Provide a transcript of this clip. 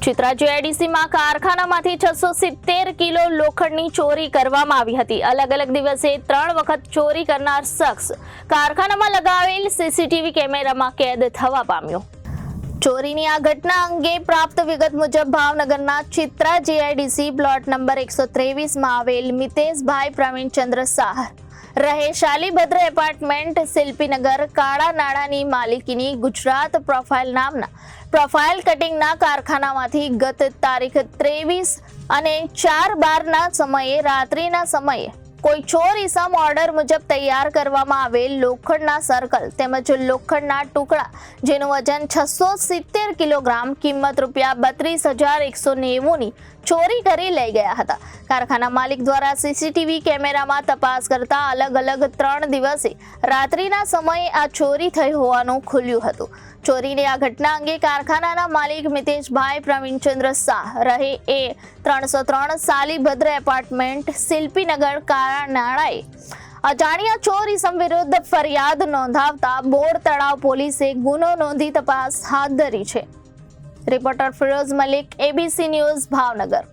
Chitra જીઆઈડીસીમાં કારખાનામાંથી 670 kilo લોખંડની ચોરી કરવામાં આવી હતી। અલગ અલગ દિવસે 3 વખત ચોરી કરનાર શખ્સ કારખાનામાં લગાવેલ સીસીટીવી કેમેરામાં કેદ થવા પામ્યો। ચોરીની આ ઘટના અંગે પ્રાપ્ત વિગત મુજબ ભાવનગરના ચિત્રા જીઆઈડીસી પ્લોટ નંબર 123 માં આવેલ મિતેશભાઈ પ્રવીણચંદ્ર શાહ રહે શાલીભદ્ર એપાર્ટમેન્ટ શિલ્પીનગર કાળા નાળાની માલિકીની ગુજરાત પ્રોફાઇલ નામના પ્રોફાઇલ કટિંગના કારખાનામાંથી ગત તારીખ 23 અને 4/12 ના સમયે રાત્રિના સમયે કોઈ ચોર ઇસમ ઓર્ડર મુજબ તૈયાર કરવામાં આવેલ લોખંડના સર્કલ તેમજ લોખંડના ટુકડા જેનું વજન 670 કિલોગ્રામ કિંમત ₹32,190 ની ચોરી કરી લઈ ગયા હતા। કારખાના માલિક દ્વારા સીસીટીવી કેમેરામાં તપાસ કરતા અલગ અલગ 3 દિવસે રાત્રિના સમયે આ ચોરી થઈ હોવાનું ખુલ્યું હતું। ચોરીની આ ઘટના અંગે કારખાનાના માલિક મિતેશભાઈ પ્રવીણચંદ્ર શાહ રહે એ 303 શાલીભદ્ર એપાર્ટમેન્ટ શિલ્પીનગર કાળા નાળાએ અજાણ્યા ચોર ઇસમ વિરુદ્ધ ફરિયાદ નોંધાવતા બોર તળાવ પોલીસે ગુનો નોંધી તપાસ હાથ ધરી છે। Reporter Firoz Malik, ABC news, Bhavnagar.